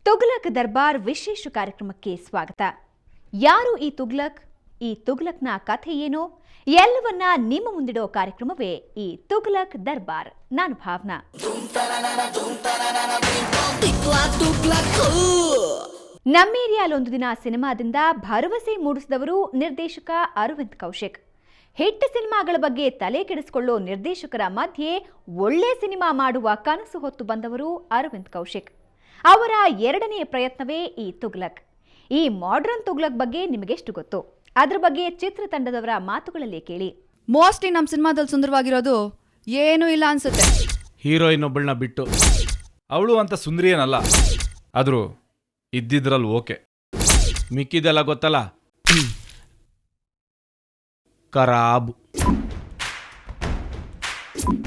ತುಘಲಕ್ ದರ್ಬಾರ್ ವಿಶೇಷ ಕಾರ್ಯಕ್ರಮಕ್ಕೆ ಸ್ವಾಗತ. ಯಾರು ಈ ತುಘಲಕ್? ಈ ತುಘಲಕ್ನ ಕಥೆ ಏನು? ಎಲ್ಲವನ್ನ ನಿಮ್ಮ ಮುಂದಿಡೋ ಕಾರ್ಯಕ್ರಮವೇ ಈ ತುಘಲಕ್ ದರ್ಬಾರ್. ನಾನು ಭಾವನಾ. ನಮ್ಮೇರಿಯಾಲೊಂದು ದಿನ ಸಿನಿಮಾದಿಂದ ಭರವಸೆ ಮೂಡಿಸಿದವರು ನಿರ್ದೇಶಕ ಅರವಿಂದ್ ಕೌಶಿಕ್. ಹಿಟ್ ಸಿನಿಮಾಗಳ ಬಗ್ಗೆ ತಲೆ ಕೆಡಿಸಿಕೊಳ್ಳೋ ನಿರ್ದೇಶಕರ ಮಧ್ಯೆ ಒಳ್ಳೆ ಸಿನಿಮಾ ಮಾಡುವ ಕನಸು ಹೊತ್ತು ಬಂದವರು ಅರವಿಂದ್ ಕೌಶಿಕ್. ಅವರ ಎರಡನೆಯ ಪ್ರಯತ್ನವೇ ಈ ತುಘಲಕ್. ಈ ಮಾಡರ್ನ್ ತುಘಲಕ್ ಬಗ್ಗೆ ನಿಮಗೆಷ್ಟು ಗೊತ್ತು? ಅದ್ರ ಬಗ್ಗೆ ಚಿತ್ರತಂಡದವರ ಮಾತುಗಳಲ್ಲಿ ಕೇಳಿ. ಮೋಸ್ಟ್ಲಿ ನಮ್ಮ ಸಿನಿಮಾದಲ್ಲಿ ಸುಂದರವಾಗಿರೋದು ಏನೂ ಇಲ್ಲ ಅನ್ಸುತ್ತೆ. ಹೀರೋಯಿನ್ ಒಬ್ಬಳನ್ನ ಬಿಟ್ಟು ಅವಳು ಅಂತ ಸುಂದರಿಯೇನಲ್ಲ, ಆದರೂ ಇದ್ದಿದ್ರಲ್ಲಿ ಓಕೆ. ಮಿಕ್ಕಿದೆಲ್ಲ ಗೊತ್ತಲ್ಲ, ಖರಾಬು.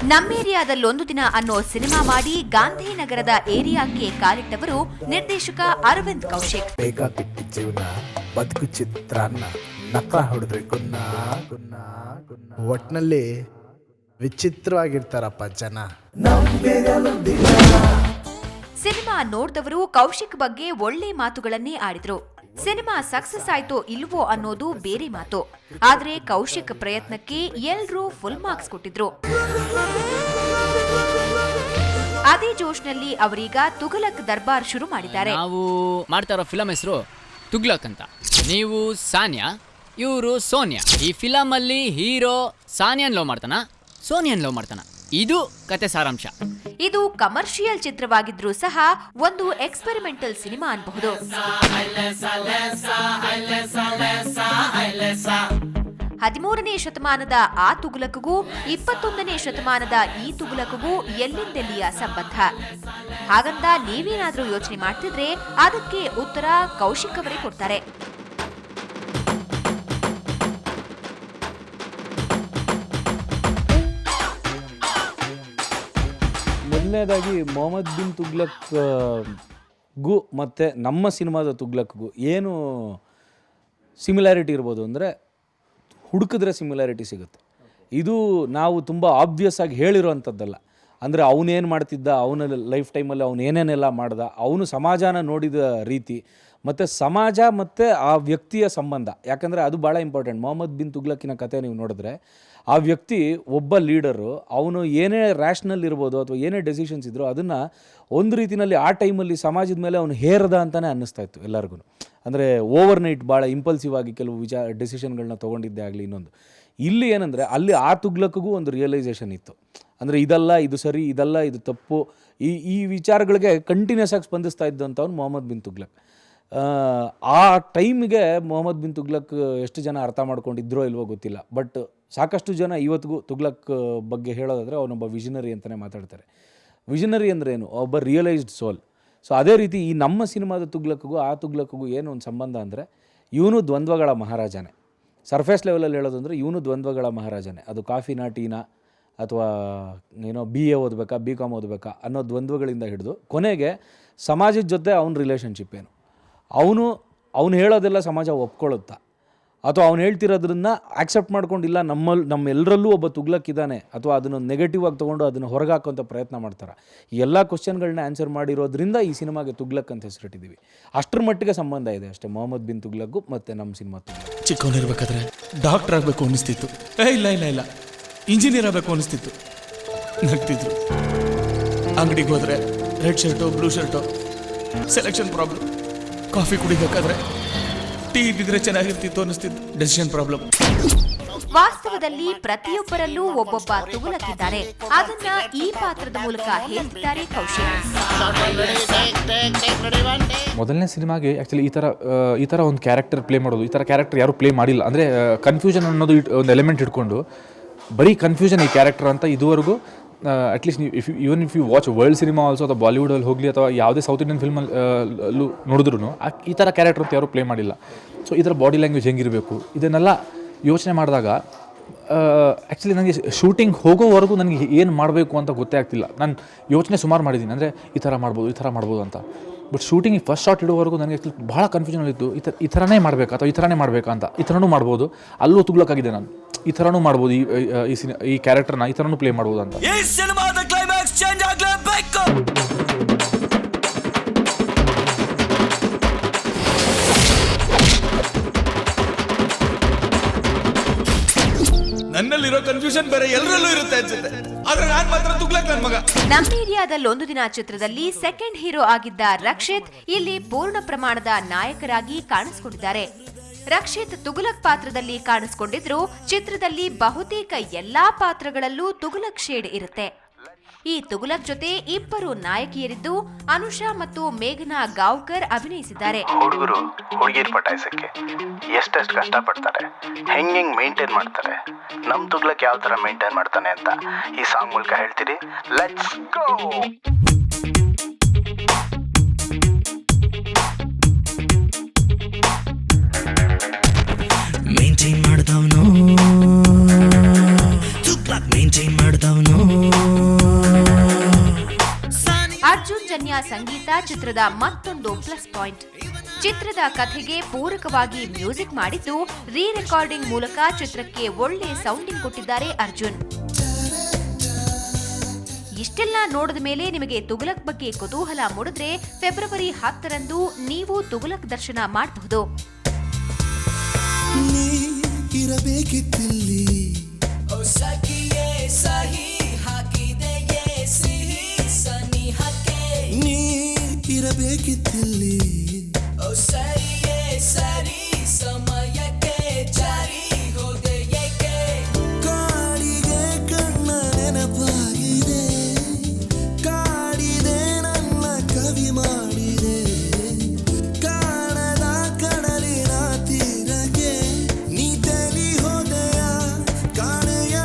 ನಮ್ಮೇರಿಯಾದಲ್ಲೊಂದು ದಿನ ಅನ್ನೋ ಸಿನಿಮಾ ಮಾಡಿ ಗಾಂಧಿನಗರದ ಏರಿಯಾಕ್ಕೆ ಕಾಲಿಟ್ಟವರು ನಿರ್ದೇಶಕ ಅರವಿಂದ್ ಕೌಶಿಕ್. ಬೇಗ ಬಿಟ್ಟಿ ಜೀವನ ಬದುಕು ಚಿತ್ರಾನ್ನ ನಕ ಹೊಡೆದ್ರೆ ಗುನ್ನ ಗುನ್ನ ಗುನ್ನ. ಒಟ್ನಲ್ಲಿ ವಿಚಿತ್ರವಾಗಿರ್ತಾರಪ್ಪ ಜನ. ಸಿನಿಮಾ ನೋಡಿದವರು ಕೌಶಿಕ್ ಬಗ್ಗೆ ಒಳ್ಳೆ ಮಾತುಗಳನ್ನೇ ಆಡಿದ್ರು. ಸಿನಿಮಾ ಸಕ್ಸಸ್ ಆಯ್ತೋ ಇಲ್ವೋ ಅನ್ನೋದು ಬೇರೆ ಮಾತು. ಆದ್ರೆ ಕೌಶಿಕ್ ಪ್ರಯತ್ನಕ್ಕೆ ಎಲ್ರೂ ಫುಲ್ ಮಾರ್ಕ್ಸ್ ಕೊಟ್ಟಿದ್ರು. ಅದೇ ಜೋಶ್ನಲ್ಲಿ ಅವರೀಗ ತುಘಲಕ್ ದರ್ಬಾರ್ ಶುರು ಮಾಡಿದ್ದಾರೆ. ನಾವು ಮಾಡ್ತಾ ಇರೋ ಫಿಲಂ ಹೆಸರು ತುಘಲಕ್ ಅಂತ. ನೀವು ಸಾನ್ಯಾ, ಇವರು ಸೋನಿಯಾ. ಈ ಫಿಲಂ ಅಲ್ಲಿ ಹೀರೋ ಸಾನಿಯಾನ್ ಲವ್ ಮಾಡ್ತಾನ, ಸೋನಿಯಾನ್ ಲವ್ ಮಾಡ್ತಾನ. ಇದು ಕತೆ ಸಾರಾಂಶ. ಇದು ಕಮರ್ಷಿಯಲ್ ಚಿತ್ರವಾಗಿದ್ರೂ ಸಹ ಒಂದು ಎಕ್ಸ್ಪೆರಿಮೆಂಟಲ್ ಸಿನಿಮಾ ಅನ್ಬಹುದು. 13ನೇ ಶತಮಾನದ ಆ ತುಘಲಕ್ಗೂ 21ನೇ ಶತಮಾನದ ಈ ತುಘಲಕ್ಗೂ ಎಲ್ಲಿಂದೆಲ್ಲಿಯ ಸಂಬಂಧ? ಹಾಗಂತ ನೀವೇನಾದ್ರೂ ಯೋಚನೆ ಮಾಡ್ತಿದ್ರೆ ಅದಕ್ಕೆ ಉತ್ತರ ಕೌಶಿಕ್ ಅವರೇ ಕೊಡ್ತಾರೆ. ಮೊದಲನೇದಾಗಿ ಮೊಹಮ್ಮದ್ ಬಿನ್ ತುಘಲಕ್ ಗೂ ಮತ್ತು ನಮ್ಮ ಸಿನಿಮಾದ ತುಘಲಕ್ಗೂ ಏನು ಸಿಮಿಲಾರಿಟಿ ಇರ್ಬೋದು ಅಂದರೆ, ಹುಡುಕಿದ್ರೆ ಸಿಮಿಲಾರಿಟಿ ಸಿಗುತ್ತೆ. ಇದು ನಾವು ತುಂಬ ಆಬ್ವಿಯಸ್ ಆಗಿ ಹೇಳಿರೋವಂಥದ್ದಲ್ಲ. ಅಂದರೆ ಅವನೇನು ಮಾಡ್ತಿದ್ದ, ಅವನ ಲೈಫ್ ಟೈಮಲ್ಲಿ ಅವನು ಏನೇನೆಲ್ಲ ಮಾಡ್ದ, ಅವನು ಸಮಾಜನ ನೋಡಿದ ರೀತಿ ಮತ್ತು ಸಮಾಜ ಮತ್ತು ಆ ವ್ಯಕ್ತಿಯ ಸಂಬಂಧ. ಯಾಕಂದರೆ ಅದು ಭಾಳ ಇಂಪಾರ್ಟೆಂಟ್. ಮೊಹಮ್ಮದ್ ಬಿನ್ ತುಘಲಕ್ಕಿನ ಕತೆ ನೀವು ನೋಡಿದ್ರೆ, ಆ ವ್ಯಕ್ತಿ ಒಬ್ಬ ಲೀಡರು, ಅವನು ಏನೇ ರ್ಯಾಷನಲ್ ಇರ್ಬೋದು ಅಥವಾ ಏನೇ ಡೆಸಿಷನ್ಸ್ ಇದ್ದರೂ ಅದನ್ನು ಒಂದು ರೀತಿಯಲ್ಲಿ ಆ ಟೈಮಲ್ಲಿ ಸಮಾಜದ ಮೇಲೆ ಅವನು ಹೇರದ ಅಂತಲೇ ಅನ್ನಿಸ್ತಾ ಇತ್ತು ಎಲ್ಲರಿಗೂ. ಅಂದರೆ ಓವರ್ ನೈಟ್ ಭಾಳ ಇಂಪಲ್ಸಿವ್ ಆಗಿ ಕೆಲವು ಡೆಸಿಷನ್ಗಳನ್ನ ತೊಗೊಂಡಿದ್ದೇ ಆಗಲಿ. ಇನ್ನೊಂದು ಇಲ್ಲಿ ಏನಂದರೆ, ಅಲ್ಲಿ ಆ ತುಘಲಕ್ಕಿಗೂ ಒಂದು ರಿಯಲೈಸೇಷನ್ ಇತ್ತು. ಅಂದರೆ ಇದಲ್ಲ ಇದು ಸರಿ, ಇದಲ್ಲ ಇದು ತಪ್ಪು, ಈ ವಿಚಾರಗಳಿಗೆ ಕಂಟಿನ್ಯೂಸ್ ಆಗಿ ಸ್ಪಂದಿಸ್ತಾ ಇದ್ದಂಥವ್ನು ಮೊಹಮ್ಮದ್ ಬಿನ್ ತುಘಲಕ್. ಆ ಟೈಮಿಗೆ ಮೊಹಮ್ಮದ್ ಬಿನ್ ತುಘಲಕ್ ಎಷ್ಟು ಜನ ಅರ್ಥ ಮಾಡ್ಕೊಂಡಿದ್ರೋ ಇಲ್ವೋ ಗೊತ್ತಿಲ್ಲ. ಬಟ್ ಸಾಕಷ್ಟು ಜನ ಇವತ್ತಿಗೂ ತುಘಲಕ್ ಬಗ್ಗೆ ಹೇಳೋದಾದರೆ ಅವನೊಬ್ಬ ವಿಷನರಿ ಅಂತಲೇ ಮಾತಾಡ್ತಾರೆ. ವಿಷನರಿ ಅಂದರೆ ಏನು? ಒಬ್ಬ ರಿಯಲೈಸ್ಡ್ ಸೋಲ್. ಸೊ ಅದೇ ರೀತಿ ಈ ನಮ್ಮ ಸಿನಿಮಾದ ತುಘಲಕ್ಗೂ ಆ ತುಘಲಕ್ಗೂ ಏನು ಒಂದು ಸಂಬಂಧ ಅಂದರೆ, ಇವನು ದ್ವಂದ್ವಗಳ ಮಹಾರಾಜನೇ. ಸರ್ಫೇಸ್ ಲೆವೆಲಲ್ಲಿ ಹೇಳೋದಂದರೆ ಇವನು ದ್ವಂದ್ವಗಳ ಮಹಾರಾಜನೇ. ಅದು ಕಾಫಿನಾ ಟೀನಾ ಅಥವಾ ಏನೋ BA ಓದಬೇಕಾ BCom ಓದಬೇಕಾ ಅನ್ನೋ ದ್ವಂದ್ವಗಳಿಂದ ಹಿಡಿದು ಕೊನೆಗೆ ಸಮಾಜದ ಜೊತೆ ಅವನ ರಿಲೇಷನ್ಶಿಪ್ ಏನು, ಅವನು ಹೇಳೋದೆಲ್ಲ ಸಮಾಜ ಒಪ್ಕೊಳ್ಳುತ್ತಾ ಅಥವಾ ಅವ್ನು ಹೇಳ್ತಿರೋದ್ರನ್ನ ಆಕ್ಸೆಪ್ಟ್ ಮಾಡ್ಕೊಂಡಿಲ್ಲ, ನಮ್ಮೆಲ್ಲರಲ್ಲೂ ಒಬ್ಬ ತುಘಲಕ್ ಇದ್ದಾನೆ ಅಥವಾ ಅದನ್ನು ನೆಗೆಟಿವ್ ಆಗಿ ತೊಗೊಂಡು ಅದನ್ನು ಹೊರಗೆ ಹಾಕೋಂಥ ಪ್ರಯತ್ನ ಮಾಡ್ತಾರೆ. ಈ ಎಲ್ಲ ಕ್ವಶನ್ಗಳನ್ನ ಆನ್ಸರ್ ಮಾಡಿರೋದ್ರಿಂದ ಈ ಸಿನಿಮಾಗೆ ತುಘಲಕ್ ಅಂತ ಹೆಸರಿಟ್ಟಿದ್ದೀವಿ. ಅಷ್ಟರ ಮಟ್ಟಿಗೆ ಸಂಬಂಧ ಇದೆ ಅಷ್ಟೇ ಮೊಹಮ್ಮದ್ ಬಿನ್ ತುಘಲಕ್ಗೂ ಮತ್ತು ನಮ್ಮ ಸಿನಿಮಾ ತುಘಲಕ್. ಚಿಕ್ಕವನಿರ್ಬೇಕಾದ್ರೆ ಡಾಕ್ಟರ್ ಆಗಬೇಕು ಅನ್ನಿಸ್ತಿತ್ತು. ಇಲ್ಲ ಇಂಜಿನಿಯರ್ ಆಗಬೇಕು ಅನ್ನಿಸ್ತಿತ್ತು. ನಗ್ತಿದ್ರು. ಅಂಗಡಿಗೆ ಹೋದರೆ red shirt blue shirt, selection problem. Coffee ಕುಡಿಬೇಕಾದ್ರೆ ಟೀ ಇದ್ದಿದ್ರೆ ಚೆನ್ನಾಗಿರ್ತಿತ್ತು ಅನ್ನಿಸ್ತಿತ್ತು, ಡೆಸಿಷನ್ ಪ್ರಾಬ್ಲಮ್. ವಾಸ್ತವದಲ್ಲಿ ಪ್ರತಿಯೊಬ್ಬರಲ್ಲೂ ಒಬ್ಬೊಬ್ಬ ತುಘಲಕ್ ಇದ್ದಾರೆ. ಅದನ್ನ ಈ ಪಾತ್ರದ ಮೂಲಕ ಹೇಳ್ತಿದ್ದಾರೆ ಕೌಶಿಕ್. ಮೊದಲನೇ ಸಿನಿಮಾಗೆ ಆ್ಯಕ್ಚುಲಿ ಈ ಥರ ಒಂದು ಕ್ಯಾರೆಕ್ಟರ್ ಪ್ಲೇ ಮಾಡೋದು, ಈ ಥರ ಕ್ಯಾರೆಕ್ಟರ್ ಯಾರೂ ಪ್ಲೇ ಮಾಡಿಲ್ಲ. ಅಂದರೆ ಕನ್ಫ್ಯೂಷನ್ ಅನ್ನೋದು ಒಂದು ಎಲಿಮೆಂಟ್ ಇಟ್ಕೊಂಡು ಬರೀ ಕನ್ಫ್ಯೂಷನ್ ಈ ಕ್ಯಾರೆಕ್ಟರ್ ಅಂತ ಇದುವರೆಗೂ ಅಟ್ಲೀಸ್ಟ್ ನೀವು even if you watch world cinema also ಅಥವಾ ಬಾಲಿವುಡಲ್ಲಿ ಹೋಗಲಿ ಅಥವಾ ಯಾವುದೇ ಸೌತ್ ಇಂಡಿಯನ್ ಫಿಲ್ಮಲ್ಲೂ ನೋಡಿದ್ರು ಈ ಥರ ಕ್ಯಾರೆಕ್ಟರ್ ಅಂತ ಯಾರೂ ಪ್ಲೇ ಮಾಡಿಲ್ಲ. ಸೊ ಈ ಥರ ಬಾಡಿ ಲ್ಯಾಂಗ್ವೇಜ್ ಹೆಂಗಿರಬೇಕು ಇದನ್ನೆಲ್ಲ ಯೋಚನೆ ಮಾಡಿದಾಗ ಆ್ಯಕ್ಚುಲಿ ನನಗೆ ಶೂಟಿಂಗ್ ಹೋಗೋವರೆಗೂ ನನಗೆ ಏನು ಮಾಡಬೇಕು ಅಂತ ಗೊತ್ತೇ ಆಗ್ತಿಲ್ಲ. ನಾನು ಯೋಚನೆ ಸುಮಾರು ಮಾಡಿದ್ದೀನಿ, ಅಂದರೆ ಈ ಥರ ಮಾಡ್ಬೋದು ಅಂತ. ಬಟ್ ಶೂಟಿಂಗ್ ಫಸ್ಟ್ ಶಾಟ್ ಇಡೋವರೆಗೂ ನನಗೆ ಆ್ಯಕ್ಚುಲಿ ಭಾಳ ಕನ್ಫ್ಯೂಷನಲ್ಲಿತ್ತು. ಈ ಥರನೇ ಮಾಡಬೇಕಾ ಅಥವಾ ಈ ಥರನೇ ಮಾಡಬೇಕಾ ಅಂತ. ಈ ಥರನೂ ಮಾಡ್ಬೋದು, ಅಲ್ಲೂ ತುಘಲಕ್ಕಾಗಿದೆ ನಾನು. ಈ ಥರನೂ ಮಾಡ್ಬೋದು, ಈ ಕ್ಯಾರೆಕ್ಟರ್ನ ಈ ಥರನೂ ಪ್ಲೇ ಮಾಡ್ಬೋದು ಅಂತ. ಈ ಸಿನಿಮಾದ ಕ್ಲೈಮ್ಯಾಕ್ಸ್ ಚೇಂಜ್ ಆಗಲೇಬೇಕು. ಕನ್ಫ್ಯೂಷನ್ ಬೇರೆ ಎಲ್ಲರಲ್ಲೂ ಇರುತ್ತೆ ಅನ್ಸುತ್ತೆ. ಆದ್ರೆ ನಾನ್ ಮಾತ್ರ ತುಗ್ಲಕ್ ನನ್ ಮಗ. ನಮ್ಮ ಏರಿಯಾದಲ್ಲಿ ಒಂದು ದಿನ ಚಿತ್ರದಲ್ಲಿ ಸೆಕೆಂಡ್ ಹೀರೋ ಆಗಿದ್ದ ರಕ್ಷಿತ್ ಇಲ್ಲಿ ಪೂರ್ಣ ಪ್ರಮಾಣದ ನಾಯಕರಾಗಿ ಕಾಣಿಸಿಕೊಂಡಿದ್ದಾರೆ. ರಕ್ಷಿತ್ ತುಗುಲಕ್ ಪಾತ್ರದಲ್ಲಿ ಕಾಣಿಸಿಕೊಂಡಿದ್ರು ಚಿತ್ರದಲ್ಲಿ ಬಹುತೇಕ ಎಲ್ಲಾ ಪಾತ್ರಗಳಲ್ಲೂ ತುಗುಲಕ್ ಶೇಡ್ ಇರುತ್ತೆ. ಈ ತುಗುಲಕ್ ಜೊತೆ ಇಬ್ಬರು ನಾಯಕಿಯರಿದ್ದು ಅನುಷಾ ಮತ್ತು ಮೇಘನಾ ಗಾವ್ಕರ್ ಅಭಿನಯಿಸಿದ್ದಾರೆ. ಹುಡುಗರು ಹುಡುಗಿರ್ ಪಟಾಯಿಸಕ್ಕೆ ಎಷ್ಟೆಷ್ಟು ಕಷ್ಟಪಡ್ತಾರೆ, ಹೆಂಗ್ ಮೇಂಟೈನ್ ಮಾಡ್ತಾರೆ, ನಮ್ ತುಗ್ಲಕ್ ಯಾವ ತರ ಮೇಂಟೈನ್ ಮಾಡ್ತಾನೆ ಅಂತ ಈ ಸಾಂಗ್ ಮೂಲಕ ಹೇಳ್ತೀರಿ. Let's go. ಮೇಂಟೈನ್ ಮಾಡ್ದವನು ತುಗ್ಲಕ್ ಮೇಂಟೈನ್ ಮಾಡ್ದವನು. ಅರ್ಜುನ್ ಜನ್ಯ ಸಂಗೀತ ಚಿತ್ರದ ಮತ್ತೊಂದು ಪ್ಲಸ್ ಪಾಯಿಂಟ್. ಚಿತ್ರದ ಕಥೆಗೆ ಪೂರಕವಾಗಿ ಮ್ಯೂಸಿಕ್ ಮಾಡಿದ್ದು ರೀ ರೆಕಾರ್ಡಿಂಗ್ ಮೂಲಕ ಚಿತ್ರಕ್ಕೆ ಒಳ್ಳೆ ಸೌಂಡಿಂಗ್ ಕೊಟ್ಟಿದ್ದಾರೆ ಅರ್ಜುನ್. ಇಷ್ಟೆಲ್ಲ ನೋಡಿದ ಮೇಲೆ ನಿಮಗೆ ತುಗುಲಕ್ ಬಗ್ಗೆ ಕುತೂಹಲ ಮೂಡಿದ್ರೆ ಫೆಬ್ರವರಿ 10ರಂದು ನೀವು ತುಗುಲಕ್ ದರ್ಶನ ಮಾಡಬಹುದು. ಇರಬೇಕಿತ್ತಿಲ್ಲಿ ಸರಿ ಸಮಯಕ್ಕೆ ಜಾರಿ ಹೋದೆ ಏಕೆ. ಕಾಡಿಗೆ ಕಣ್ಣ ನೆನಪಾಗಿದೆ, ಕಾಡಿದೆ ನನ್ನ ಕವಿ ಮಾಡಿದೆ. ಕಾಣದ ಕಡಲಿನ ತೀರಗೆ ನೀ ತಲಿ ಹೋದೆಯ ಕಾಣೆಯ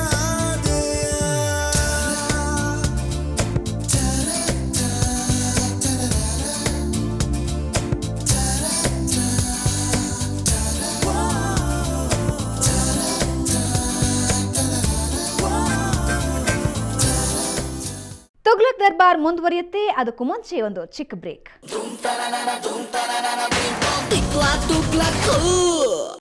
ತುಗ್ಲಕ್ ದರ್ಬಾರ್ ಮುಂದುವರಿಯುತ್ತೆ. ಅದಕ್ಕೂ ಮುಂಚೆ ಒಂದು ಚಿಕ್ಕ ಬ್ರೇಕ್.